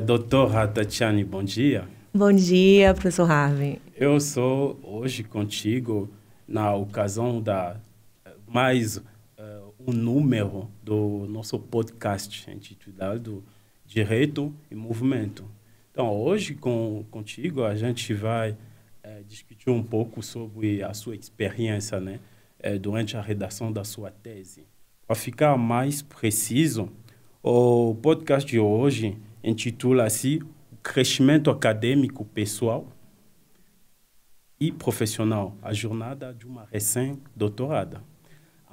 Doutora Tatiane, bom dia. Bom dia, professor Harvey. Eu sou hoje contigo na ocasião da mais um número do nosso podcast intitulado Direito e Movimento. Então, hoje contigo a gente vai discutir um pouco sobre a sua experiência, né, durante a redação da sua tese. Para ficar mais preciso, o podcast de hoje intitula-se O Crescimento Acadêmico Pessoal e Profissional, a jornada de uma recém-doutorada.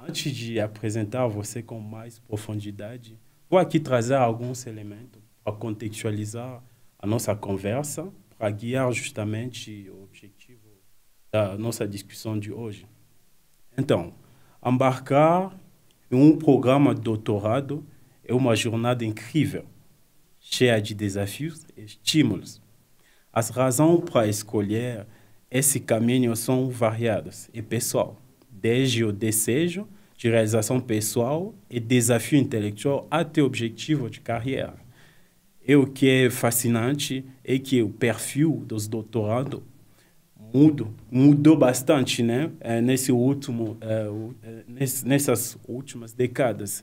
Antes de apresentar você com mais profundidade, vou aqui trazer alguns elementos para contextualizar a nossa conversa, para guiar justamente o objetivo da nossa discussão de hoje. Então, embarcar em um programa de doutorado é uma jornada incrível, cheia de desafios e estímulos. As razões para escolher esse caminho são variadas e pessoal, desde o desejo de realização pessoal e desafio intelectual até o objetivo de carreira. E o que é fascinante é que o perfil dos doutorandos mudou bastante, né? Nessas últimas décadas.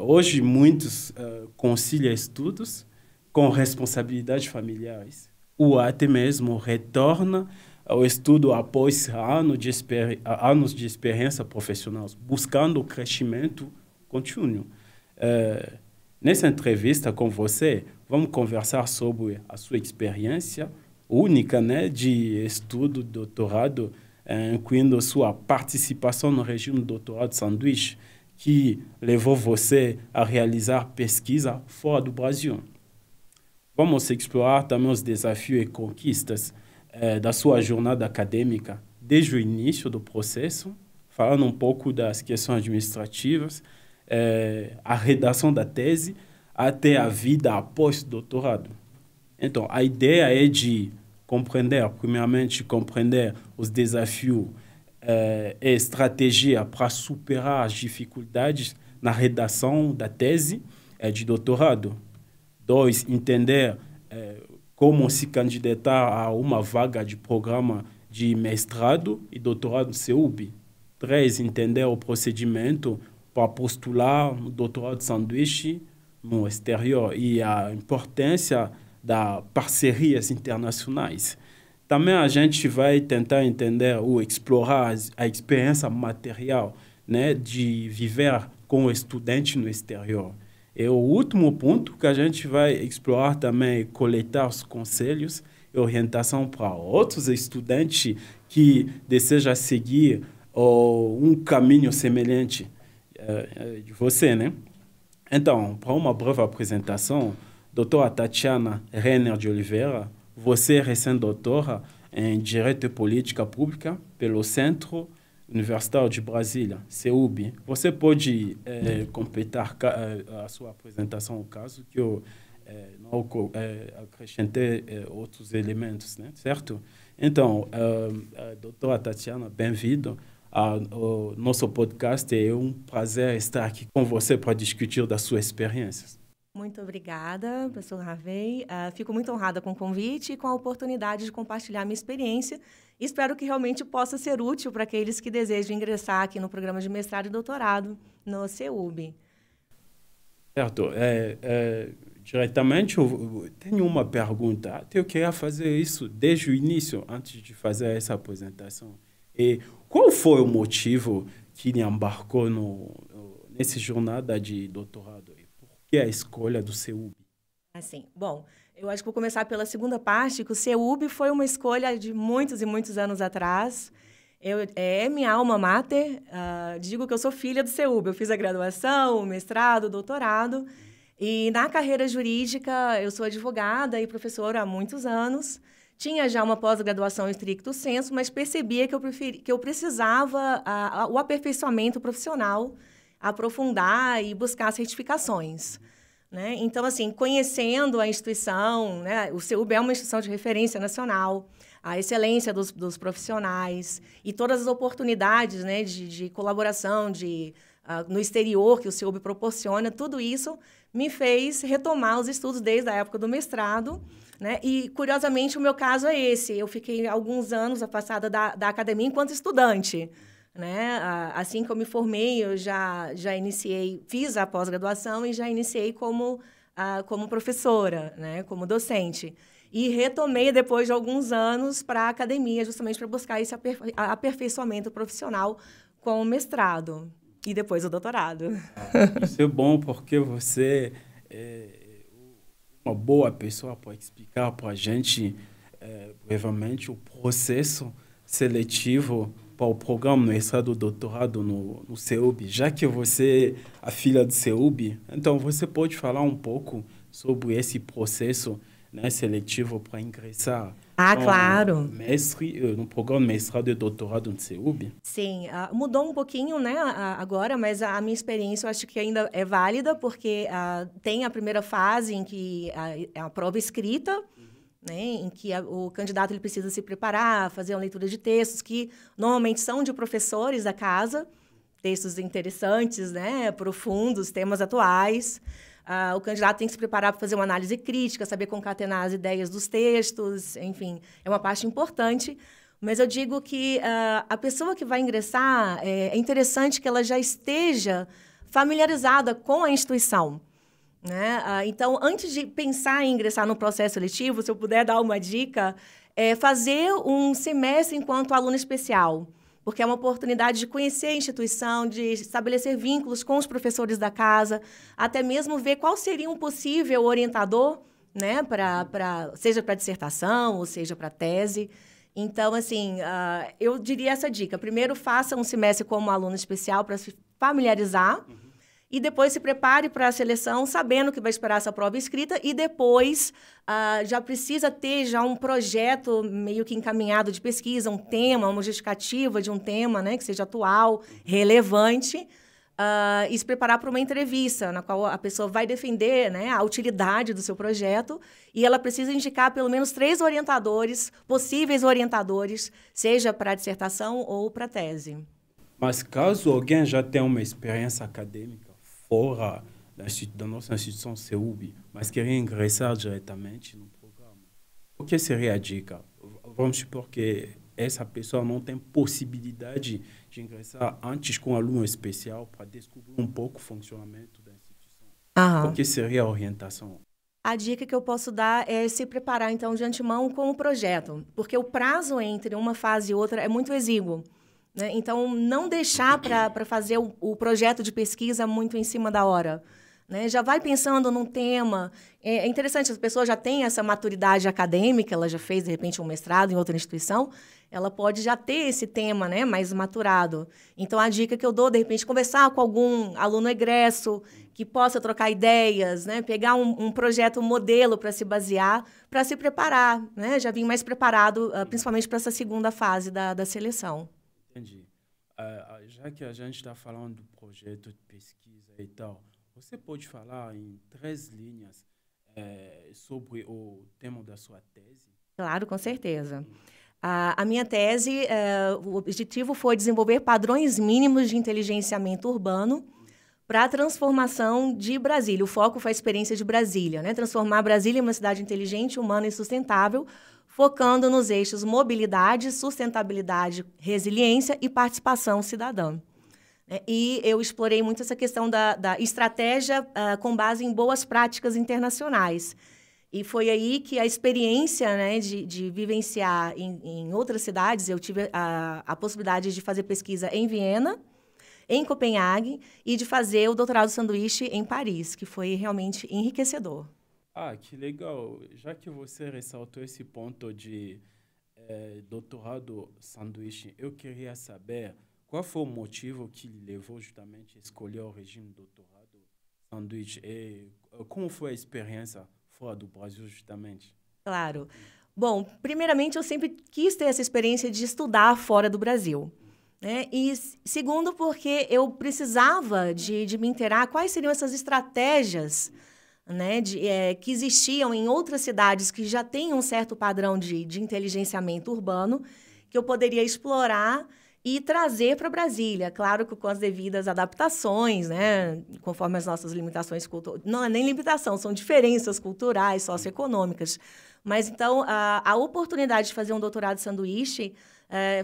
Hoje, muitos conciliam estudos com responsabilidades familiares, ou até mesmo retornam ao estudo após anos de experiência profissional, buscando o crescimento contínuo. Nessa entrevista com você, vamos conversar sobre a sua experiência única, né, de estudo, doutorado, incluindo sua participação no regime de doutorado sanduíche, que levou você a realizar pesquisa fora do Brasil. Vamos explorar também os desafios e conquistas da sua jornada acadêmica desde o início do processo, falando um pouco das questões administrativas, a redação da tese, até a vida após o doutorado. Então, a ideia é de primeiramente, compreender os desafios e estratégia para superar as dificuldades na redação da tese de doutorado. 2, entender como se candidatar a uma vaga de programa de mestrado e doutorado no CEUB. 3, entender o procedimento para postular no doutorado sanduíche no exterior e a importância das parcerias internacionais. Também a gente vai tentar entender ou explorar a experiência material, né, de viver com o estudante no exterior. E o último ponto que a gente vai explorar também é coletar os conselhos e orientação para outros estudantes que desejam seguir um caminho semelhante de você, né? Então, para uma breve apresentação, doutora Tatiana Renner de Oliveira, você é recém-doutora em Direito e Política Pública pelo Centro Universitário de Brasília, CEUB. Você pode completar a sua apresentação, caso que eu não acrescentei outros elementos, né? Certo? Então, doutora Tatiana, bem-vindo ao nosso podcast. É um prazer estar aqui com você para discutir das suas experiências. Muito obrigada, professor Harvey. Fico muito honrada com o convite e com a oportunidade de compartilhar minha experiência. Espero que realmente possa ser útil para aqueles que desejam ingressar aqui no programa de mestrado e doutorado no CEUB. Certo. Diretamente, eu tenho uma pergunta. Eu queria fazer isso desde o início, antes de fazer essa apresentação. E qual foi o motivo que lhe embarcou nessa jornada de doutorado? Por que a escolha do CEUB? Assim, bom, eu acho que vou começar pela segunda parte, que o CEUB foi uma escolha de muitos e muitos anos atrás. É minha alma mater. Digo que eu sou filha do CEUB. Eu fiz a graduação, o mestrado, o doutorado. E na carreira jurídica, eu sou advogada e professora há muitos anos. Tinha já uma pós-graduação em stricto sensu, mas percebia que eu precisava o aperfeiçoamento profissional, aprofundar e buscar certificações, né? Então, assim, conhecendo a instituição, né, o CEUB é uma instituição de referência nacional, a excelência dos profissionais e todas as oportunidades, né, de colaboração no exterior que o CEUB proporciona, tudo isso me fez retomar os estudos desde a época do mestrado, né? E, curiosamente, o meu caso é esse. Eu fiquei alguns anos afastada da academia enquanto estudante, né? Assim que eu me formei, eu já iniciei, fiz a pós-graduação e já iniciei como professora, né? Como docente. E retomei depois de alguns anos para a academia, justamente para buscar esse aperfeiçoamento profissional com o mestrado e depois o doutorado. Isso é bom porque você é uma boa pessoa para explicar para a gente brevemente o processo seletivo para o programa mestrado doutorado no CEUB. Já que você é a filha do CEUB, então você pode falar um pouco sobre esse processo, né, seletivo para ingressar claro. no programa mestrado e doutorado no CEUB? Sim, mudou um pouquinho, né, agora, mas a minha experiência eu acho que ainda é válida, porque tem a primeira fase em que é a prova escrita, né, em que o candidato ele precisa se preparar, fazer uma leitura de textos que normalmente são de professores da casa, textos interessantes, né, profundos, temas atuais. O candidato tem que se preparar para fazer uma análise crítica, saber concatenar as ideias dos textos, enfim, é uma parte importante. Mas eu digo que a pessoa que vai ingressar, é interessante que ela já esteja familiarizada com a instituição, né? Então, antes de pensar em ingressar no processo seletivo, se eu puder dar uma dica, é fazer um semestre enquanto aluno especial, porque é uma oportunidade de conhecer a instituição, de estabelecer vínculos com os professores da casa, até mesmo ver qual seria um possível orientador, né, seja para dissertação ou seja para tese. Então, assim, eu diria essa dica. Primeiro, faça um semestre como aluno especial para se familiarizar e depois se prepare para a seleção sabendo que vai esperar essa prova escrita e depois já precisa ter já um projeto meio que encaminhado de pesquisa, um tema, uma justificativa de um tema, né, que seja atual, relevante, e se preparar para uma entrevista na qual a pessoa vai defender, né, a utilidade do seu projeto e ela precisa indicar pelo menos 3 orientadores, possíveis orientadores, seja para a dissertação ou para a tese. Mas caso alguém já tenha uma experiência acadêmica fora da nossa instituição CEUB, mas queria ingressar diretamente no programa, o que seria a dica? Vamos supor que essa pessoa não tem possibilidade de ingressar antes com um aluno especial para descobrir um pouco o funcionamento da instituição. O que seria a orientação? A dica que eu posso dar é se preparar, então, de antemão com o projeto, porque o prazo entre uma fase e outra é muito exíguo, né? Então, não deixar para fazer o projeto de pesquisa muito em cima da hora, né? Já vai pensando num tema. É interessante, a pessoa já tem essa maturidade acadêmica, ela já fez, de repente, um mestrado em outra instituição, ela pode já ter esse tema, né, mais maturado. Então, a dica que eu dou, de repente, conversar com algum aluno egresso que possa trocar ideias, né, pegar um projeto modelo para se basear, para se preparar, né, já vir mais preparado, principalmente para essa segunda fase da seleção. Entendi. Já que a gente está falando do projeto de pesquisa e tal, você pode falar em 3 linhas sobre o tema da sua tese? Claro, com certeza. A minha tese, o objetivo foi desenvolver padrões mínimos de inteligenciamento urbano para a transformação de Brasília. O foco foi a experiência de Brasília, né? Transformar Brasília em uma cidade inteligente, humana e sustentável, focando nos eixos mobilidade, sustentabilidade, resiliência e participação cidadã. E eu explorei muito essa questão da estratégia com base em boas práticas internacionais. E foi aí que a experiência, né, de vivenciar em outras cidades, eu tive a possibilidade de fazer pesquisa em Viena, em Copenhague, e de fazer o doutorado sanduíche em Paris, que foi realmente enriquecedor. Que legal. Já que você ressaltou esse ponto de doutorado sanduíche, eu queria saber qual foi o motivo que lhe levou justamente a escolher o regime doutorado sanduíche e como foi a experiência fora do Brasil, justamente? Claro. Bom, primeiramente, eu sempre quis ter essa experiência de estudar fora do Brasil, né? E segundo, porque eu precisava de me inteirar quais seriam essas estratégias, né, que existiam em outras cidades que já têm um certo padrão de inteligenciamento urbano, que eu poderia explorar e trazer para Brasília, claro que com as devidas adaptações, né, conforme as nossas limitações culturais. Não é nem limitação, são diferenças culturais, socioeconômicas. Mas, então, a oportunidade de fazer um doutorado sanduíche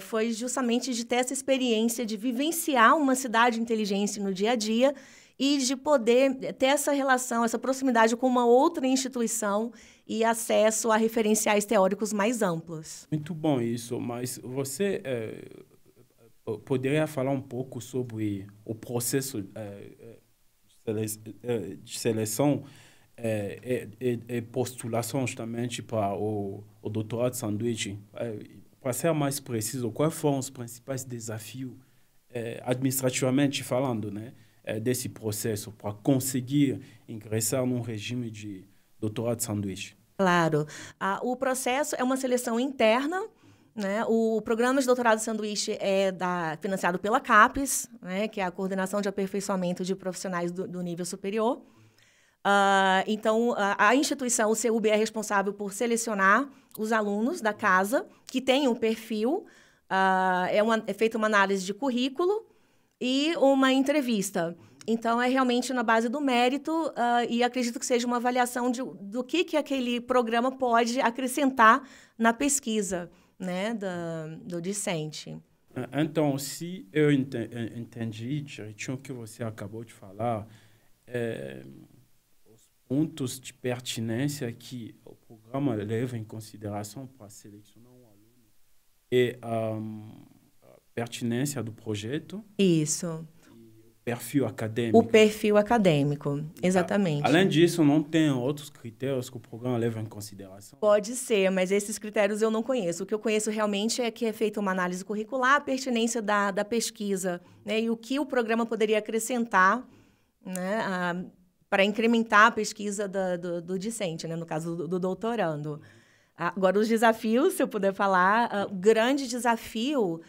foi justamente de ter essa experiência de vivenciar uma cidade de inteligência no dia a dia e de poder ter essa relação, essa proximidade com uma outra instituição e acesso a referenciais teóricos mais amplos. Muito bom isso, mas você poderia falar um pouco sobre o processo de seleção e postulação justamente para o doutorado de sanduíche? Para ser mais preciso, quais foram os principais desafios, administrativamente falando, né, desse processo para conseguir ingressar num regime de doutorado de sanduíche? Claro. O processo é uma seleção interna, né? O programa de doutorado de sanduíche é financiado pela CAPES, né, que é a Coordenação de Aperfeiçoamento de Profissionais do Nível Superior. Então, a instituição, o CEUB, é responsável por selecionar os alunos da casa que têm um perfil, é feita uma análise de currículo e uma entrevista. Então, é realmente na base do mérito e acredito que seja uma avaliação do que aquele programa pode acrescentar na pesquisa, né, do discente. Então, se eu entendi direitinho o que você acabou de falar, os pontos de pertinência que o programa leva em consideração para selecionar um aluno é a pertinência do projeto. Isso. Perfil acadêmico. O perfil acadêmico, exatamente. Além disso, não tem outros critérios que o programa leva em consideração? Pode ser, mas esses critérios eu não conheço. O que eu conheço realmente é que é feita uma análise curricular, a pertinência da pesquisa, né, e o que o programa poderia acrescentar, né, para incrementar a pesquisa do discente, né, no caso do doutorando. Agora, os desafios, se eu puder falar, o grande desafio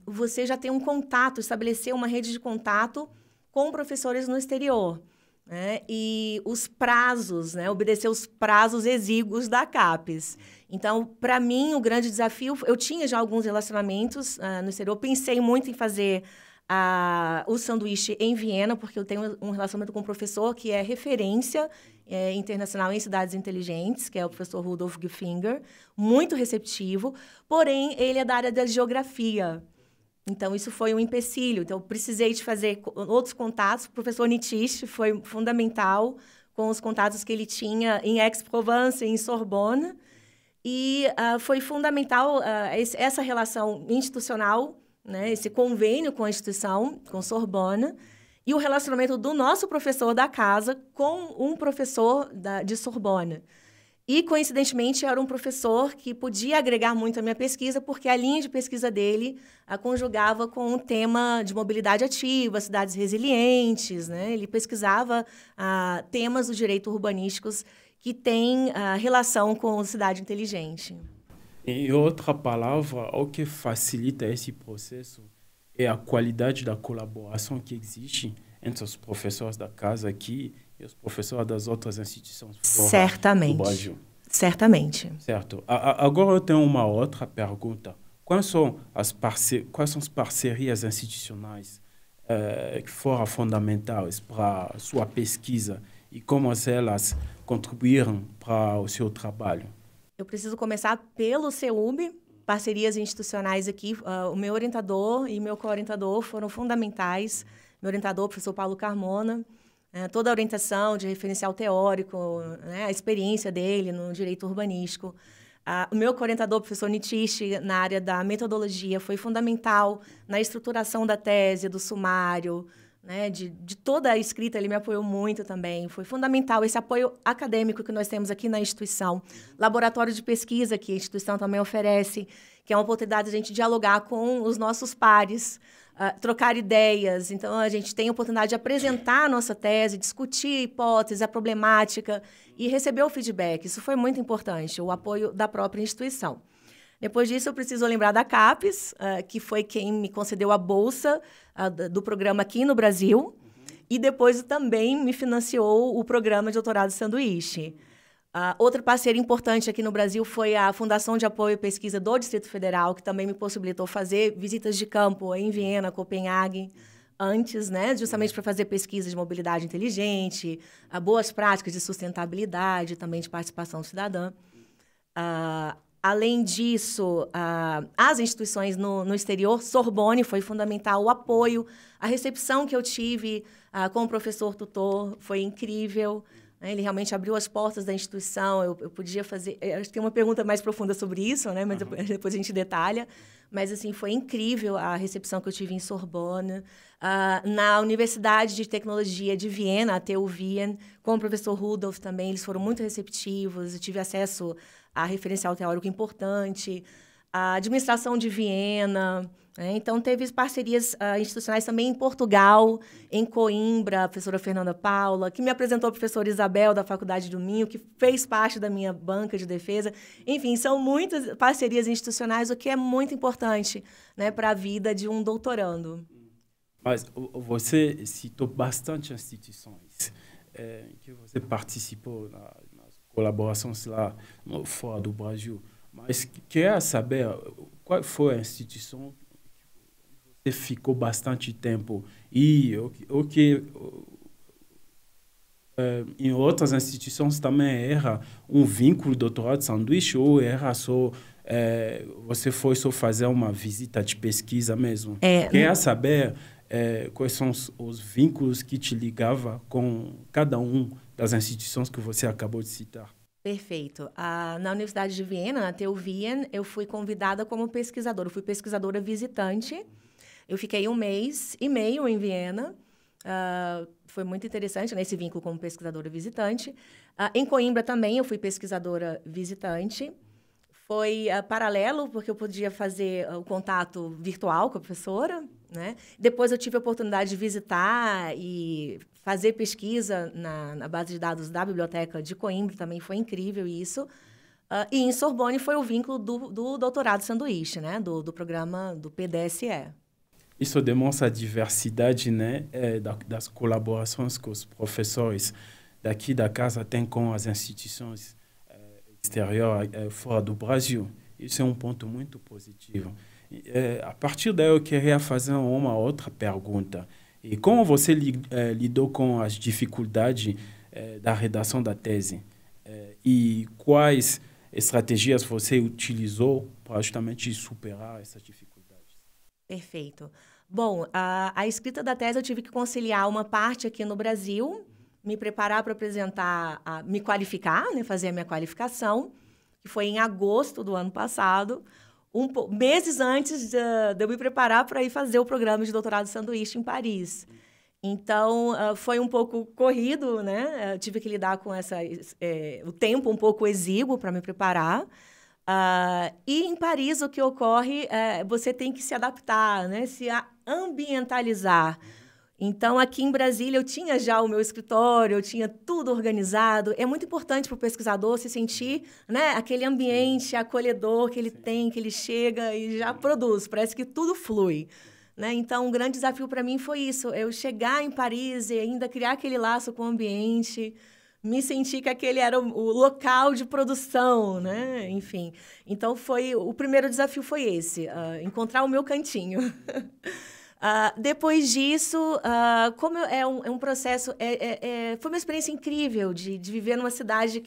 você já tem um contato, estabelecer uma rede de contato com professores no exterior, né? E os prazos, né? Obedecer os prazos exíguos da CAPES. Então, para mim, o grande desafio... Eu tinha já alguns relacionamentos no exterior, pensei muito em fazer o sanduíche em Viena, porque eu tenho um relacionamento com um professor que é referência internacional em cidades inteligentes, que é o professor Rudolf Gefinger, muito receptivo, porém, ele é da área da geografia. Então, isso foi um empecilho. Então, eu precisei de fazer outros contatos. O professor Nitish foi fundamental com os contatos que ele tinha em Aix-Provence, em Sorbonne. E foi fundamental essa relação institucional, né, esse convênio com a instituição, com Sorbonne, e o relacionamento do nosso professor da casa com um professor de Sorbonne. E, coincidentemente, era um professor que podia agregar muito à minha pesquisa, porque a linha de pesquisa dele conjugava com o tema de mobilidade ativa, cidades resilientes, né? Ele pesquisava temas do direito urbanísticos que têm relação com cidade inteligente. Em outra palavra, o que facilita esse processo é a qualidade da colaboração que existe entre os professores da casa aqui e os professores das outras instituições fora do Brasil. Certamente. Certo. Agora eu tenho uma outra pergunta. Quais são as parcerias institucionais que foram fundamentais para a sua pesquisa e como elas contribuíram para o seu trabalho? Eu preciso começar pelo CEUB, parcerias institucionais aqui. O meu orientador e meu co-orientador foram fundamentais. Meu orientador, o professor Paulo Carmona, toda a orientação de referencial teórico, né, a experiência dele no direito urbanístico. O meu co-orientador, o professor Nitish, na área da metodologia, foi fundamental na estruturação da tese, do sumário, né, de toda a escrita, ele me apoiou muito também. Foi fundamental esse apoio acadêmico que nós temos aqui na instituição. Laboratório de pesquisa que a instituição também oferece, que é uma oportunidade de a gente dialogar com os nossos pares, trocar ideias. Então, a gente tem a oportunidade de apresentar a nossa tese, discutir a hipótese, a problemática e receber o feedback. Isso foi muito importante, o apoio da própria instituição. Depois disso, eu preciso lembrar da CAPES, que foi quem me concedeu a bolsa do programa aqui no Brasil, e depois também me financiou o programa de doutorado sanduíche. Outra parceria importante aqui no Brasil foi a Fundação de Apoio e Pesquisa do Distrito Federal, que também me possibilitou fazer visitas de campo em Viena, Copenhague, antes, né, justamente para fazer pesquisas de mobilidade inteligente, boas práticas de sustentabilidade, também de participação cidadã. Além disso, as instituições no exterior, Sorbonne foi fundamental, o apoio, a recepção que eu tive com o professor tutor foi incrível. Ele realmente abriu as portas da instituição, eu podia fazer... Acho que tem uma pergunta mais profunda sobre isso, né? Mas depois a gente detalha. Mas, assim, foi incrível a recepção que eu tive em Sorbonne. Na Universidade de Tecnologia de Viena, a TU Wien, com o professor Rudolf também, eles foram muito receptivos. Eu tive acesso a referencial teórico importante. A administração de Viena... Então, teve parcerias institucionais também em Portugal, em Coimbra, a professora Fernanda Paula, que me apresentou a professora Isabel, da Faculdade do Minho, que fez parte da minha banca de defesa. Enfim, são muitas parcerias institucionais, o que é muito importante, né, para a vida de um doutorando. Mas você citou bastante instituições que você participou nas colaborações lá fora do Brasil. Mas quer saber qual foi a instituição você ficou bastante tempo e o que em outras instituições também era um vínculo doutorado de sanduíche ou era só você foi só fazer uma visita de pesquisa mesmo? Quer saber quais são os vínculos que te ligavam com cada um das instituições que você acabou de citar? Perfeito. Na Universidade de Viena, na TU Wien, eu fui convidada como pesquisadora. Eu fui pesquisadora visitante. Eu fiquei 1 mês e meio em Viena. Foi muito interessante, né, esse vínculo como pesquisadora visitante. Em Coimbra também eu fui pesquisadora visitante. Foi paralelo, porque eu podia fazer o contato virtual com a professora, né? Depois eu tive a oportunidade de visitar e fazer pesquisa na base de dados da Biblioteca de Coimbra, também foi incrível isso. E em Sorbonne foi o vínculo do doutorado sanduíche, né? Do programa do PDSE. Isso demonstra a diversidade, né, das colaborações que os professores daqui da casa têm com as instituições exteriores fora do Brasil. Isso é um ponto muito positivo. A partir daí, eu queria fazer uma outra pergunta. E como você lidou com as dificuldades da redação da tese? E quais estratégias você utilizou para justamente superar essas dificuldades? Perfeito. Bom, a escrita da tese eu tive que conciliar uma parte aqui no Brasil, me preparar para apresentar, me qualificar, né, fazer a minha qualificação, que foi em agosto do ano passado, meses antes de eu me preparar para ir fazer o programa de doutorado sanduíche em Paris. Então, foi um pouco corrido, né? Eu tive que lidar com o tempo um pouco exíguo para me preparar. E em Paris, o que ocorre você tem que se adaptar, né? Se ambientalizar. Então, aqui em Brasília, eu tinha já o meu escritório, eu tinha tudo organizado. É muito importante para o pesquisador se sentir, né, aquele ambiente acolhedor que ele tem, que ele chega e já produz. Parece que tudo flui. Né? Então, um grande desafio para mim foi isso. Eu chegar em Paris e ainda criar aquele laço com o ambiente, me sentir que aquele era o local de produção, né? Enfim. Então, o primeiro desafio foi esse, encontrar o meu cantinho. Depois disso, como é um processo... foi uma experiência incrível de viver numa cidade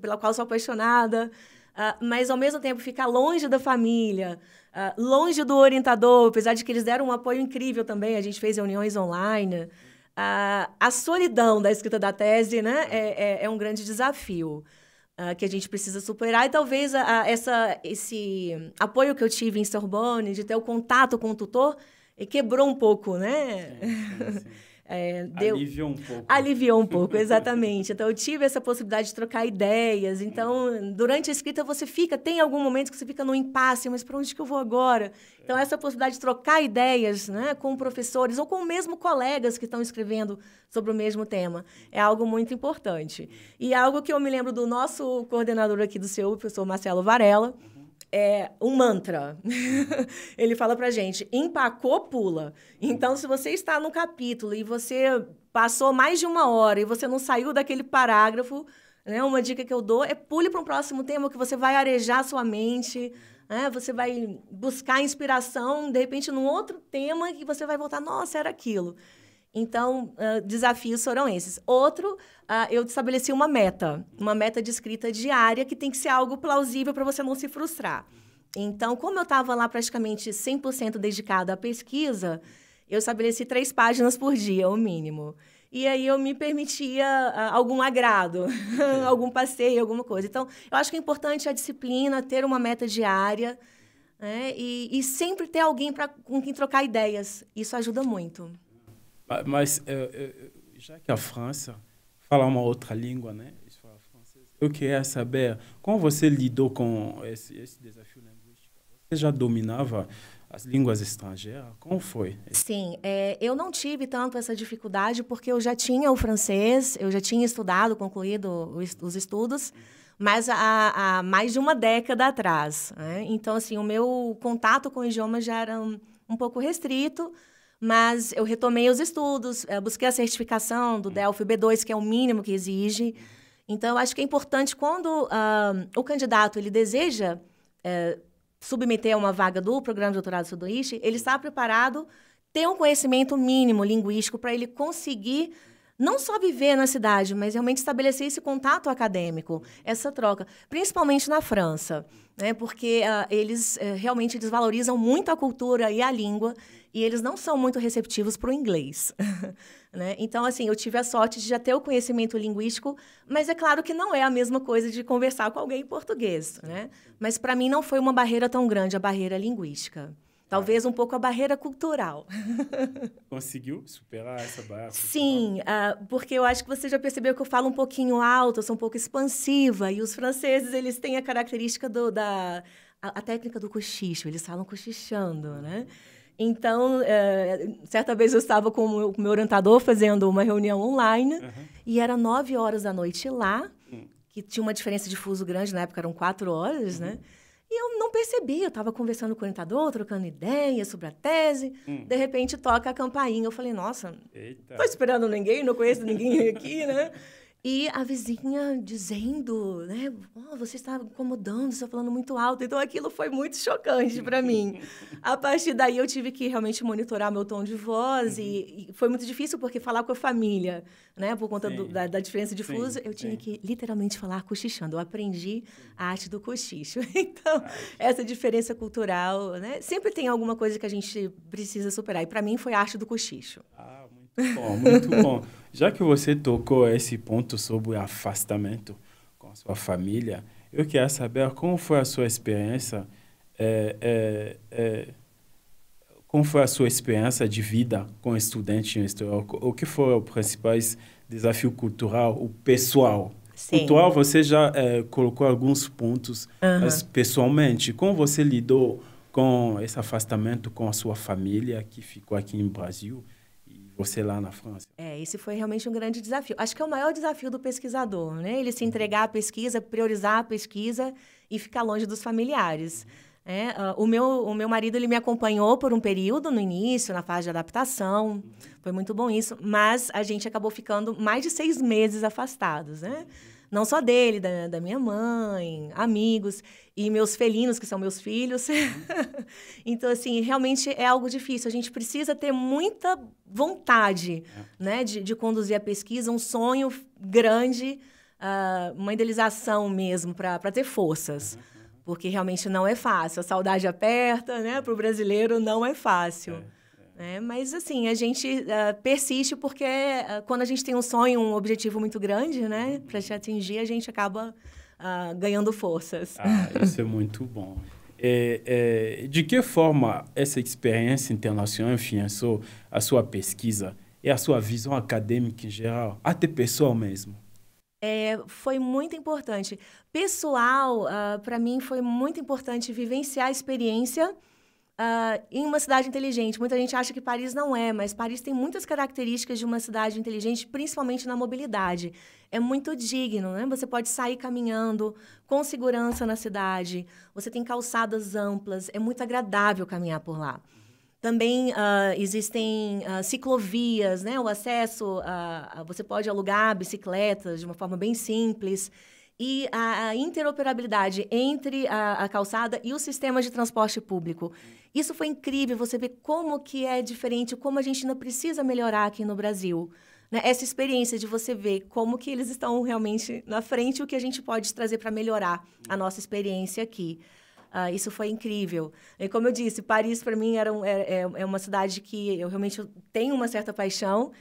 pela qual sou apaixonada, mas, ao mesmo tempo, ficar longe da família, longe do orientador, apesar de que eles deram um apoio incrível também. A gente fez reuniões online. A solidão da escrita da tese, né, é um grande desafio que a gente precisa superar. E talvez esse apoio que eu tive em Sorbonne, de ter o contato com o tutor, quebrou um pouco, né? Sim. Aliviou um pouco. Aliviou um pouco, exatamente. Então, eu tive essa possibilidade de trocar ideias. Então, durante a escrita, tem algum momento que você fica no impasse, mas para onde que eu vou agora? Então, essa possibilidade de trocar ideias, né, com professores ou com mesmo colegas que estão escrevendo sobre o mesmo tema é algo muito importante. E algo que eu me lembro do nosso coordenador aqui do CEU, o professor Marcelo Varela, é um mantra. Ele fala pra gente, empacou, pula. Então, se você está no capítulo e você passou mais de 1 hora e você não saiu daquele parágrafo, né? Uma dica que eu dou é pule para um próximo tema que você vai arejar sua mente, né? Você vai buscar inspiração, de repente, num outro tema que você vai voltar, nossa, era aquilo. Então, desafios foram esses. Outro, eu estabeleci uma meta de escrita diária, que tem que ser algo plausível para você não se frustrar. Então, como eu estava lá praticamente 100% dedicada à pesquisa, eu estabeleci 3 páginas por dia, o mínimo. E aí eu me permitia algum agrado, algum passeio, alguma coisa. Então, eu acho que é importante a disciplina, ter uma meta diária, né? E sempre ter alguém com quem trocar ideias. Isso ajuda muito. Mas, já que a França fala uma outra língua, né? Eles falam francês. Eu queria saber como você lidou com esse desafio linguístico. Você já dominava as línguas estrangeiras? Como foi? Sim, eu não tive tanto essa dificuldade porque eu já tinha o francês, eu já tinha estudado, concluído os estudos, mas há mais de uma década atrás, né? Então, assim, o meu contato com o idioma já era um pouco restrito, mas eu retomei os estudos, busquei a certificação do DELFI B2, que é o mínimo que exige. Então, eu acho que é importante quando o candidato ele deseja submeter a uma vaga do Programa de Doutorado Sanduíche, ele está preparado, ter um conhecimento mínimo linguístico para ele conseguir não só viver na cidade, mas realmente estabelecer esse contato acadêmico, essa troca, principalmente na França, né? Porque eles realmente desvalorizam muito a cultura e a língua, e eles não são muito receptivos para o inglês. Né? Então, assim, eu tive a sorte de já ter o conhecimento linguístico, mas é claro que não é a mesma coisa de conversar com alguém em português, né? Mas, para mim, não foi uma barreira tão grande, a barreira linguística. Talvez um pouco a barreira cultural. Conseguiu superar essa barreira cultural? Sim, porque eu acho que você já percebeu que eu falo um pouquinho alto, eu sou um pouco expansiva, e os franceses, eles têm a característica a técnica do cochicho, eles falam cochichando, né? Então, certa vez eu estava com o meu orientador fazendo uma reunião online, e era 9 horas da noite lá, que tinha uma diferença de fuso grande, na época eram 4 horas, né? E eu não percebi, eu estava conversando com o orientador, trocando ideias sobre a tese, de repente toca a campainha, eu falei, nossa, estou esperando ninguém, não conheço ninguém aqui, né? E a vizinha dizendo, né, você está incomodando, você está falando muito alto. Então, aquilo foi muito chocante para mim. A partir daí, eu tive que realmente monitorar meu tom de voz. E foi muito difícil, porque falar com a família, né, por conta da diferença de fuso, eu tinha que literalmente falar cochichando. Eu aprendi a arte do cochicho. Então, essa diferença cultural, né, sempre tem alguma coisa que a gente precisa superar. E, para mim, foi a arte do cochicho. Muito bom, muito bom. Já que você tocou esse ponto sobre o afastamento com a sua família, eu queria saber como foi a sua experiência, como foi a sua experiência de vida como estudante em exterior? O que foram os principais desafios culturais, o pessoal? Sim. Cultural, você já colocou alguns pontos, mas pessoalmente, como você lidou com esse afastamento com a sua família que ficou aqui no Brasil? Você lá na França. Esse foi realmente um grande desafio. Acho que é o maior desafio do pesquisador, né? Ele se entregar à pesquisa, priorizar a pesquisa e ficar longe dos familiares. O meu marido ele me acompanhou por um período no início, na fase de adaptação. Foi muito bom isso. Mas a gente acabou ficando mais de 6 meses afastados, né? Não só dele, da minha mãe, amigos e meus felinos, que são meus filhos. Então, assim, realmente é algo difícil. A gente precisa ter muita vontade, né, de conduzir a pesquisa, um sonho grande, uma idealização mesmo, para ter forças. Porque realmente não é fácil. A saudade aperta, né? Para o brasileiro não é fácil. Mas, assim, a gente persiste porque quando a gente tem um sonho, um objetivo muito grande, né? Para te atingir, a gente acaba ganhando forças. Isso é muito bom. De que forma essa experiência internacional influenciou a sua pesquisa e a sua visão acadêmica em geral, até pessoal mesmo? Foi muito importante. Pessoal, para mim, foi muito importante vivenciar a experiência em uma cidade inteligente. Muita gente acha que Paris não é, mas Paris tem muitas características de uma cidade inteligente, principalmente na mobilidade. É muito digno, né? Você pode sair caminhando com segurança na cidade, você tem calçadas amplas, é muito agradável caminhar por lá. Também existem ciclovias, né? O acesso você pode alugar bicicletas de uma forma bem simples. E a interoperabilidade entre a calçada e o sistema de transporte público. Isso foi incrível, você vê como que é diferente, como a gente ainda precisa melhorar aqui no Brasil. Né? Essa experiência de você ver como que eles estão realmente na frente e o que a gente pode trazer para melhorar a nossa experiência aqui. Isso foi incrível. E como eu disse, Paris, para mim, é uma cidade que eu realmente tenho uma certa paixão.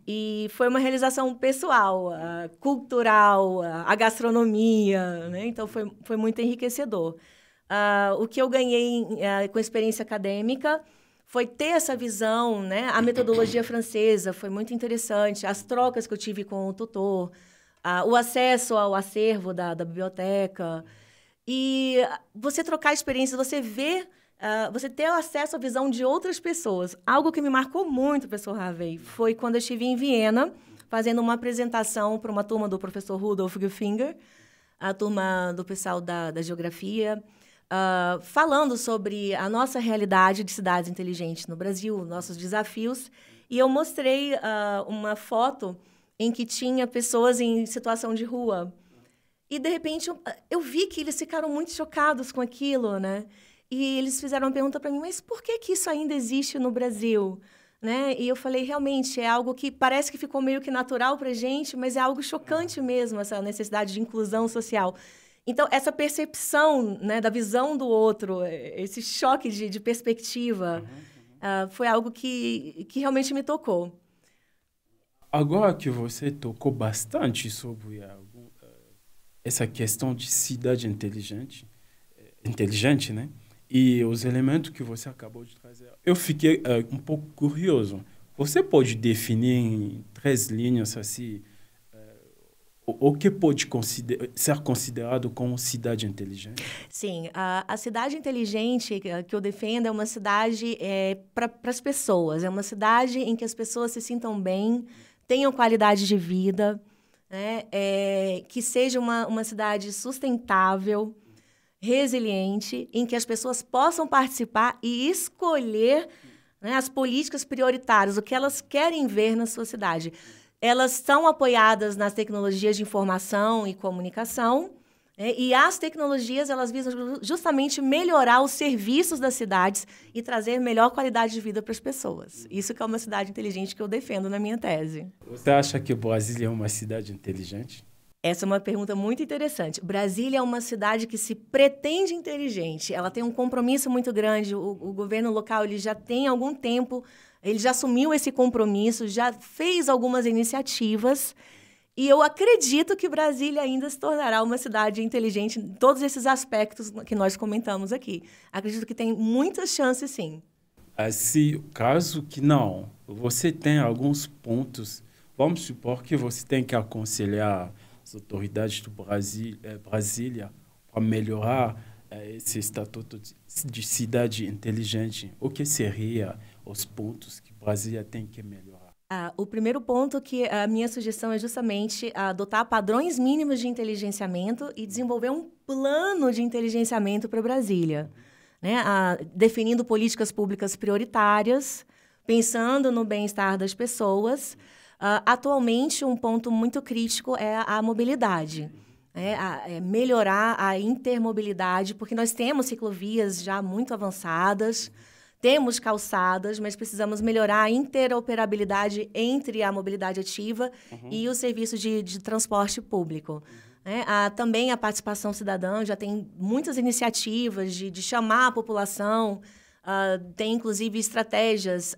E foi uma realização pessoal, cultural, a gastronomia, né? Então, foi muito enriquecedor. O que eu ganhei com a experiência acadêmica foi ter essa visão, né? A metodologia francesa foi muito interessante, as trocas que eu tive com o tutor, o acesso ao acervo da biblioteca. E você trocar experiências, você ver, você ter acesso à visão de outras pessoas. Algo que me marcou muito, professor Harvey, foi quando eu estive em Viena, fazendo uma apresentação para uma turma do professor Rudolf Gefinger, a turma do pessoal da geografia, falando sobre a nossa realidade de cidades inteligentes no Brasil, nossos desafios. E eu mostrei uma foto em que tinha pessoas em situação de rua. E, de repente, eu vi que eles ficaram muito chocados com aquilo, né? E eles fizeram uma pergunta para mim, mas por que isso ainda existe no Brasil? Né? E eu falei, realmente, é algo que parece que ficou meio que natural para a gente, mas é algo chocante mesmo, essa necessidade de inclusão social. Então, essa percepção, né, da visão do outro, esse choque de perspectiva, foi algo que realmente me tocou. Agora que você tocou bastante sobre essa questão de cidade inteligente, né? E os elementos que você acabou de trazer. Eu fiquei um pouco curioso. Você pode definir em 3 linhas assim o que pode ser considerado como cidade inteligente? Sim, a cidade inteligente que eu defendo é uma cidade para as pessoas. É uma cidade em que as pessoas se sintam bem, tenham qualidade de vida, né? Que seja uma cidade sustentável, resiliente, em que as pessoas possam participar e escolher, né, as políticas prioritárias, o que elas querem ver na sua cidade. Elas são apoiadas nas tecnologias de informação e comunicação, né? E as tecnologias elas visam justamente melhorar os serviços das cidades e trazer melhor qualidade de vida para as pessoas. Isso que é uma cidade inteligente que eu defendo na minha tese. Você acha que Brasília é uma cidade inteligente? Essa é uma pergunta muito interessante. Brasília é uma cidade que se pretende inteligente. Ela tem um compromisso muito grande. O governo local ele já tem algum tempo, ele já assumiu esse compromisso, já fez algumas iniciativas. E eu acredito que Brasília ainda se tornará uma cidade inteligente em todos esses aspectos que nós comentamos aqui. Acredito que tem muitas chances, sim. Assim, caso que não, você tem alguns pontos. Vamos supor que você tem que aconselhar as autoridades do Brasília para melhorar esse estatuto de cidade inteligente. O que seria os pontos que Brasília tem que melhorar? O primeiro ponto que a minha sugestão é justamente adotar padrões mínimos de inteligenciamento e desenvolver um plano de inteligenciamento para Brasília, né? Definindo políticas públicas prioritárias, pensando no bem-estar das pessoas. Atualmente, um ponto muito crítico é a mobilidade. Melhorar a intermobilidade, porque nós temos ciclovias já muito avançadas, temos calçadas, mas precisamos melhorar a interoperabilidade entre a mobilidade ativa e os serviços de transporte público. Também a participação cidadã já tem muitas iniciativas de chamar a população. Tem, inclusive, estratégias,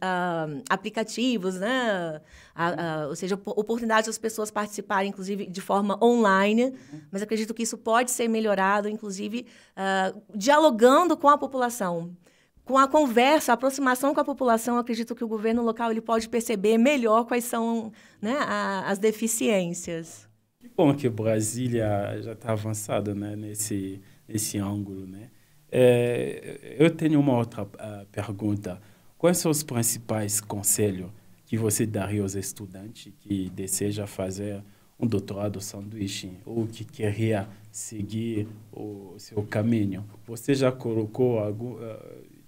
aplicativos, né? Ou seja, oportunidade das pessoas participarem, inclusive, de forma online. Mas acredito que isso pode ser melhorado, inclusive, dialogando com a população. Com a conversa, a aproximação com a população, acredito que o governo local ele pode perceber melhor quais são, né, as deficiências. Que bom que Brasília já está avançada, né, nesse ângulo, né? Eu tenho uma outra pergunta. Quais são os principais conselhos que você daria aos estudantes que desejam fazer um doutorado sanduíche ou que queria seguir o seu caminho? Você já colocou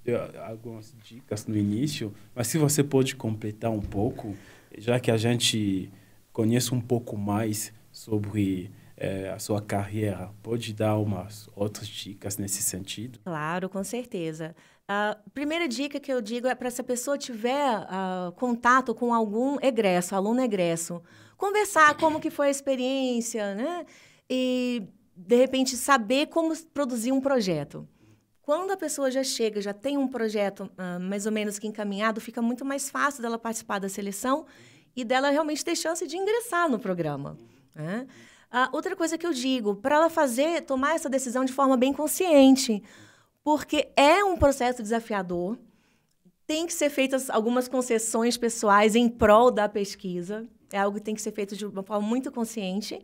deu algumas dicas no início, mas se você pode completar um pouco, já que a gente conhece um pouco mais sobre a sua carreira, pode dar umas outras dicas nesse sentido? Claro, com certeza. A primeira dica que eu digo é para essa pessoa tiver contato com algum egresso, aluno egresso, conversar como que foi a experiência, né? E, de repente, saber como produzir um projeto. Quando a pessoa já chega, já tem um projeto mais ou menos que encaminhado, fica muito mais fácil dela participar da seleção e dela realmente ter chance de ingressar no programa, né? Outra coisa que eu digo, para ela tomar essa decisão de forma bem consciente, porque é um processo desafiador, tem que ser feitas algumas concessões pessoais em prol da pesquisa, é algo que tem que ser feito de uma forma muito consciente,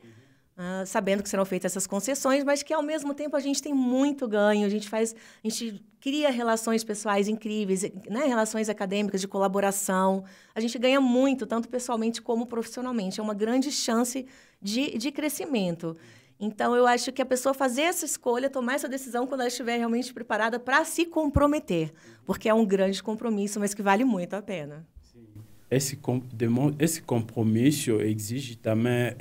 sabendo que serão feitas essas concessões, mas que, ao mesmo tempo, a gente tem muito ganho, a gente cria relações pessoais incríveis, né? Relações acadêmicas de colaboração, a gente ganha muito, tanto pessoalmente como profissionalmente, é uma grande chance de crescimento. Então, eu acho que a pessoa fazer essa escolha, tomar essa decisão quando ela estiver realmente preparada para se comprometer, porque é um grande compromisso, mas que vale muito a pena. Esse compromisso exige também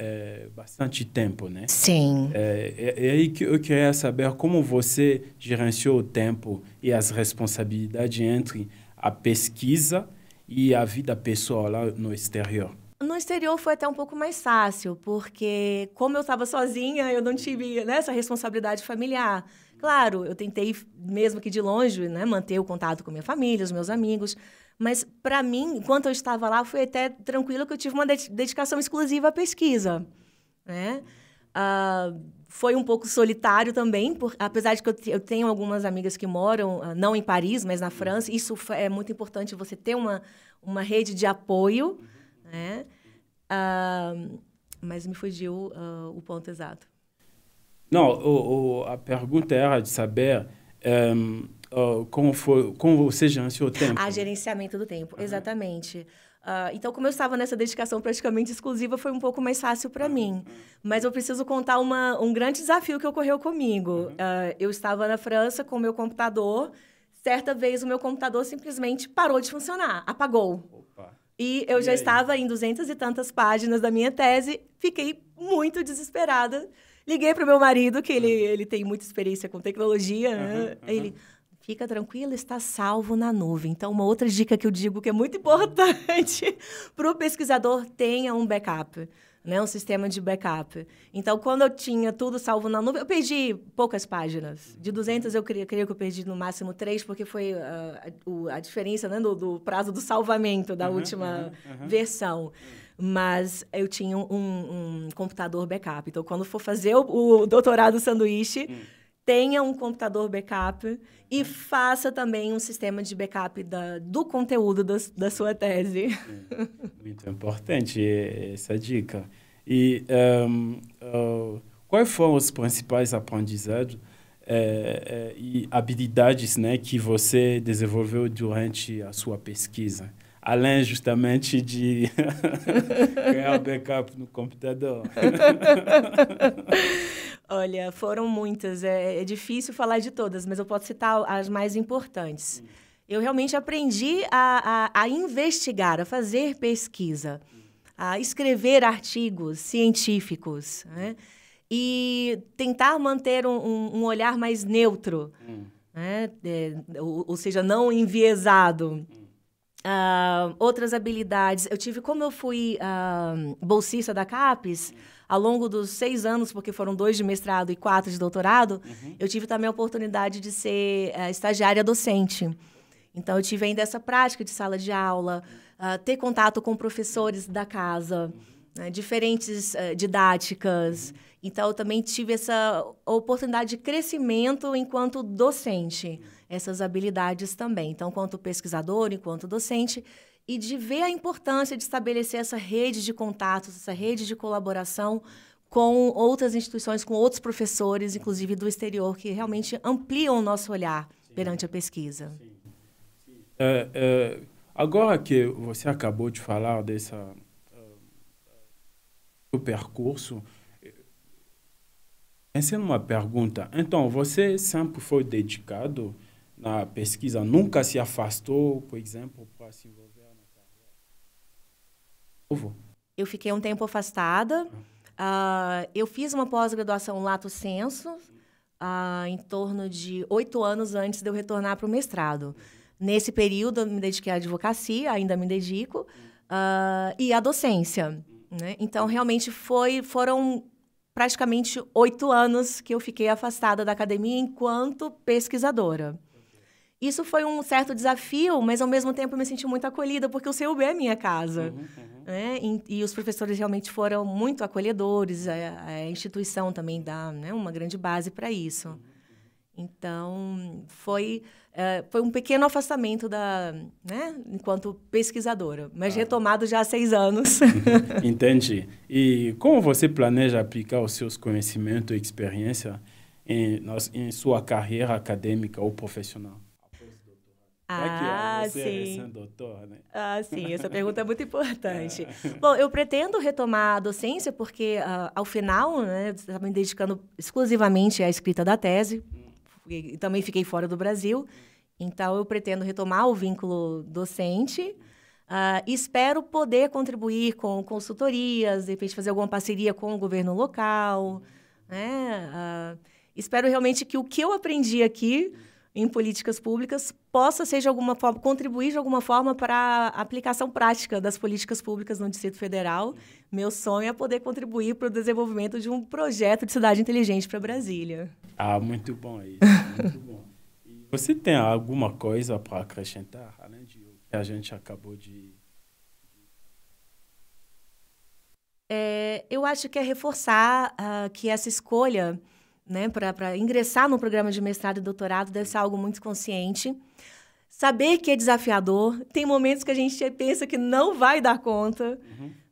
bastante tempo, né? Sim. É aí que eu queria saber como você gerenciou o tempo e as responsabilidades entre a pesquisa e a vida pessoal lá no exterior. No exterior foi até um pouco mais fácil, porque como eu estava sozinha, eu não tive, né, essa responsabilidade familiar. Claro, eu tentei, mesmo que de longe, né, manter o contato com minha família, os meus amigos, mas, para mim, enquanto eu estava lá, foi até tranquilo que eu tive uma dedicação exclusiva à pesquisa, né? Foi um pouco solitário também, apesar de que eu tenho algumas amigas que moram, não em Paris, mas na França. Isso é muito importante, você ter uma rede de apoio, né? Mas me fugiu o ponto exato. Não, a pergunta era de saber como você gerenciou o tempo. Gerenciamento do tempo, exatamente. Então, como eu estava nessa dedicação praticamente exclusiva, foi um pouco mais fácil para mim. Mas eu preciso contar um grande desafio que ocorreu comigo. Eu estava na França com o meu computador. Certa vez, o meu computador simplesmente parou de funcionar, apagou. Opa. E eu já estava em 200 e tantas páginas da minha tese, fiquei muito desesperada. Liguei para o meu marido, que ele tem muita experiência com tecnologia, né? Ele, fica tranquila, está salvo na nuvem. Então, uma outra dica que eu digo que é muito importante para o pesquisador, tenha um backup, né? Um sistema de backup. Então, quando eu tinha tudo salvo na nuvem, eu perdi poucas páginas. De 200, eu creio que eu perdi no máximo 3, porque foi a diferença, né, do prazo do salvamento da última versão. Mas eu tinha um computador backup. Então, quando for fazer o doutorado sanduíche, tenha um computador backup e faça também um sistema de backup do conteúdo da sua tese. Muito importante essa dica. E quais foram os principais aprendizados e habilidades, né, que você desenvolveu durante a sua pesquisa? Além, justamente, de criar o backup no computador. Olha, foram muitas. É difícil falar de todas, mas eu posso citar as mais importantes. Eu realmente aprendi a investigar, a fazer pesquisa, a escrever artigos científicos, né? E tentar manter um olhar mais neutro, né? Ou seja, não enviesado. Outras habilidades. Como eu fui bolsista da CAPES, ao longo dos 6 anos, porque foram 2 de mestrado e 4 de doutorado, eu tive também a oportunidade de ser estagiária docente. Então, eu tive ainda essa prática de sala de aula, ter contato com professores da casa, diferentes didáticas. Então, eu também tive essa oportunidade de crescimento enquanto docente, essas habilidades também. Então, enquanto pesquisador, enquanto docente, e de ver a importância de estabelecer essa rede de contatos, essa rede de colaboração com outras instituições, com outros professores, inclusive do exterior, que realmente ampliam o nosso olhar perante a pesquisa. Agora que você acabou de falar do percurso, pensei numa pergunta. Então, você sempre foi dedicado na pesquisa, nunca se afastou, por exemplo, para se envolver na carreira? Eu fiquei um tempo afastada. Eu fiz uma pós-graduação lato sensu, em torno de 8 anos antes de eu retornar para o mestrado. Nesse período, eu me dediquei à advocacia, ainda me dedico, e à docência. Né? Então, realmente, foram praticamente 8 anos que eu fiquei afastada da academia enquanto pesquisadora. Isso foi um certo desafio, mas, ao mesmo tempo, eu me senti muito acolhida, porque o CUB é a minha casa. Né? E os professores realmente foram muito acolhedores, a instituição também dá, né, uma grande base para isso. Então, foi um pequeno afastamento né, enquanto pesquisadora, mas retomado já há 6 anos. Entendi. E como você planeja aplicar os seus conhecimentos e experiência em sua carreira acadêmica ou profissional? Você é recém-doutora, né? Sim, essa pergunta é muito importante. Bom, eu pretendo retomar a docência porque, ao final, né, estava me dedicando exclusivamente à escrita da tese, e também fiquei fora do Brasil, então eu pretendo retomar o vínculo docente. Espero poder contribuir com consultorias, de repente fazer alguma parceria com o governo local. Né? Espero realmente que o que eu aprendi aqui em políticas públicas possa ser de alguma forma, contribuir de alguma forma para a aplicação prática das políticas públicas no Distrito Federal. Meu sonho é poder contribuir para o desenvolvimento de um projeto de cidade inteligente para Brasília. Muito bom isso, muito bom. E você tem alguma coisa para acrescentar, além de o que a gente acabou de... Eu acho que é reforçar que essa escolha, né, para ingressar no programa de mestrado e doutorado deve ser algo muito consciente. Saber que é desafiador. Tem momentos que a gente pensa que não vai dar conta,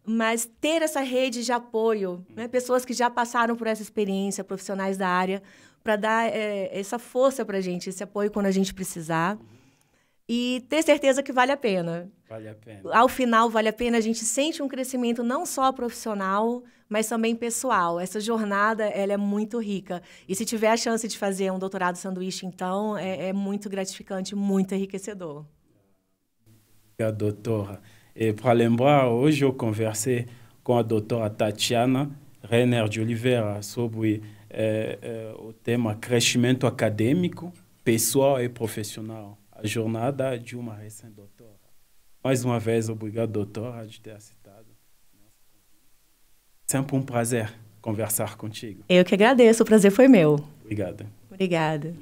mas ter essa rede de apoio, né, pessoas que já passaram por essa experiência, profissionais da área, para dar essa força para a gente, esse apoio quando a gente precisar. E ter certeza que vale a pena. Vale a pena. Ao final, vale a pena. A gente sente um crescimento não só profissional, mas também pessoal. Essa jornada, ela é muito rica. E se tiver a chance de fazer um doutorado sanduíche, então, é muito gratificante, muito enriquecedor. Obrigado, doutora. E para lembrar, hoje eu conversei com a doutora Tatiana Renner de Oliveira sobre o tema crescimento acadêmico, pessoal e profissional. A jornada de uma recém-doutora. Mais uma vez, obrigado, doutora, de ter aceitado. Sempre um prazer conversar contigo. Eu que agradeço, o prazer foi meu. Obrigado. Obrigada.